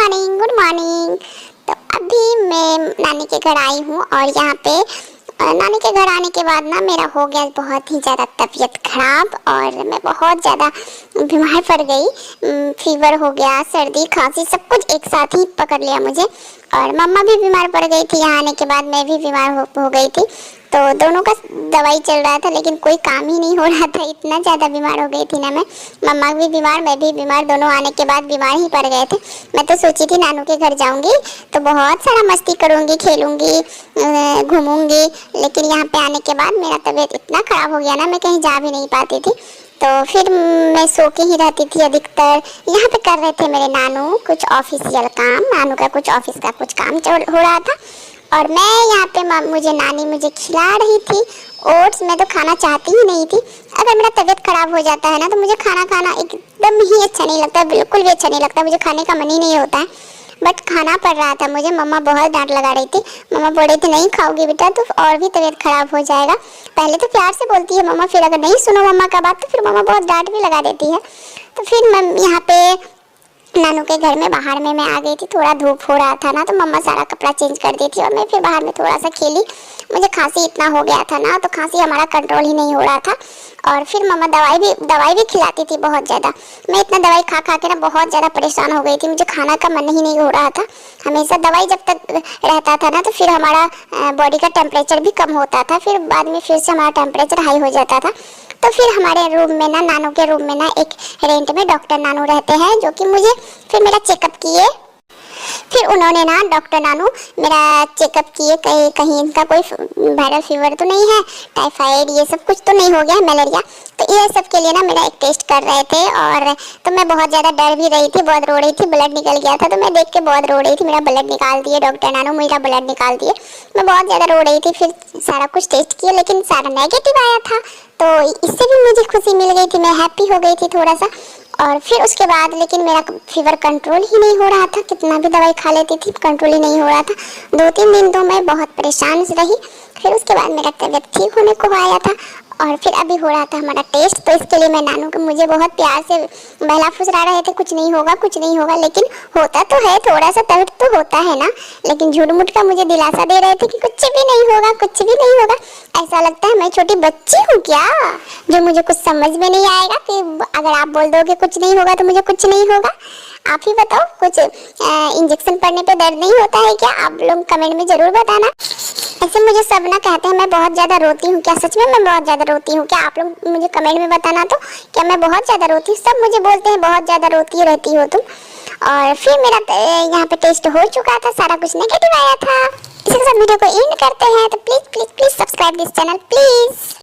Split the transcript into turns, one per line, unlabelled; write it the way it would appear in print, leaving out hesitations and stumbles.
Morning, good morning. तो अभी मैं नानी के घर आई हूँ और यहाँ पे नानी के घर आने के बाद ना मेरा हो गया बहुत ही ज़्यादा तबीयत खराब और मैं बहुत ज़्यादा बीमार पड़ गई। फीवर हो गया, सर्दी खांसी सब कुछ एक साथ ही पकड़ लिया मुझे। और मम्मा भी बीमार पड़ गई थी, यहाँ आने के बाद मैं भी बीमार हो गई थी। तो दोनों का दवाई चल रहा था लेकिन कोई काम ही नहीं हो रहा था, इतना ज़्यादा बीमार हो गई थी ना मैं। मम्मा भी बीमार, मैं भी बीमार, दोनों आने के बाद बीमार ही पड़ गए थे। मैं तो सोची थी नानू के घर जाऊंगी तो बहुत सारा मस्ती करूंगी, खेलूंगी, घूमूंगी, लेकिन यहाँ पे आने के बाद मेरा तबीयत इतना ख़राब हो गया ना, मैं कहीं जा भी नहीं पाती थी। तो फिर मैं सो के ही रहती थी अधिकतर। यहाँ पे कर रहे थे मेरे नानू कुछ ऑफिशियल काम, नानू का कुछ ऑफिस का कुछ काम हो रहा था और मैं यहाँ पे मुझे नानी मुझे खिला रही थी ओट्स। मैं तो खाना चाहती ही नहीं थी। अगर मेरा तबीयत खराब हो जाता है ना तो मुझे खाना खाना एकदम ही अच्छा नहीं लगता, बिल्कुल भी अच्छा नहीं लगता, मुझे खाने का मन ही नहीं होता है। बट खाना पड़ रहा था मुझे, मम्मा बहुत डांट लगा रही थी। मम्मा बोल रही थी नहीं खाओगी बेटा तो और भी तबीयत खराब हो जाएगा। पहले तो प्यार से बोलती है मम्मा, फिर अगर नहीं सुनो मम्मा का बात तो फिर मम्मा बहुत डांट भी लगा देती है। तो फिर मैं यहाँ पे नानू के घर में बाहर में मैं आ गई थी। थोड़ा धूप हो रहा था ना तो मम्मा सारा कपड़ा चेंज कर दी थी और मैं फिर बाहर में थोड़ा सा खेली। मुझे खांसी इतना हो गया था ना तो खांसी हमारा कंट्रोल ही नहीं हो रहा था। और फिर मम्मा दवाई भी खिलाती थी बहुत ज़्यादा। मैं इतना दवाई खा खा के ना बहुत ज़्यादा परेशान हो गई थी, मुझे खाना का मन ही नहीं हो रहा था। हमेशा दवाई जब तक रहता था ना तो फिर हमारा बॉडी का टेम्परेचर भी कम होता था, फिर बाद में फिर से हमारा टेम्परेचर हाई हो जाता था। तो फिर हमारे रूम में ना, नानू के रूम में ना एक रेंट में डॉक्टर नानू रहते हैं जो कि मुझे फिर मेरा चेकअप किए। फिर उन्होंने ना डॉक्टर नानू मेरा चेकअप किए, कहीं इनका कोई वायरल फीवर तो नहीं है, टाइफाइड ये सब कुछ तो नहीं हो गया, मलेरिया। तो ये सब के लिए ना मेरा एक टेस्ट कर रहे थे और तो मैं बहुत ज़्यादा डर भी रही थी, बहुत रो रही थी, ब्लड निकल गया था तो मैं देख के बहुत रो रही थी। मेरा ब्लड निकाल दिए डॉक्टर नानू, मेरा ब्लड निकाल दिए, मैं बहुत ज़्यादा रो रही थी। फिर सारा कुछ टेस्ट किया लेकिन सारा नेगेटिव आया था, तो इससे भी मुझे खुशी मिल गई थी, मैं हैप्पी हो गई थी थोड़ा सा। और फिर उसके बाद लेकिन मेरा फीवर कंट्रोल ही नहीं हो रहा था, कितना भी दवाई खा लेती थी कंट्रोल ही नहीं हो रहा था। 2-3 दिन तो मैं बहुत परेशान रही। फिर उसके बाद मेरा तबीयत ठीक होने को आया था और फिर अभी हो रहा था हमारा टेस्ट। तो इसके लिए मैं नानू को मुझे बहुत प्यार से बहला फुसला रहे थे, कुछ नहीं होगा कुछ नहीं होगा, लेकिन होता तो है, थोड़ा सा दर्द तो होता है ना, लेकिन झूठ मूठ का मुझे दिलासा दे रहे थे कि कुछ भी नहीं होगा, कुछ भी नहीं होगा। ऐसा लगता है मैं छोटी बच्ची हूँ क्या, जो मुझे कुछ समझ में नहीं आएगा कि अगर आप बोल दोगे कुछ नहीं होगा तो मुझे कुछ नहीं होगा। आप ही बताओ, कुछ इंजेक्शन पड़ने पे दर्द नहीं होता है क्या? आप लोग कमेंट में ज़रूर बताना। ऐसे मुझे सब ना कहते हैं मैं बहुत ज़्यादा रोती हूँ, क्या सच में मैं बहुत ज़्यादा रोती हूँ क्या? आप लोग मुझे कमेंट में बताना तो, क्या मैं बहुत ज़्यादा रोती हूँ? सब मुझे बोलते हैं बहुत ज़्यादा रोती रहती हो तुम। और फिर मेरा यहाँ पे टेस्ट हो चुका था, सारा कुछ नेगेटिव आया था। इसी के साथ वीडियो को एंड करते हैं, तो please please please subscribe this channel please.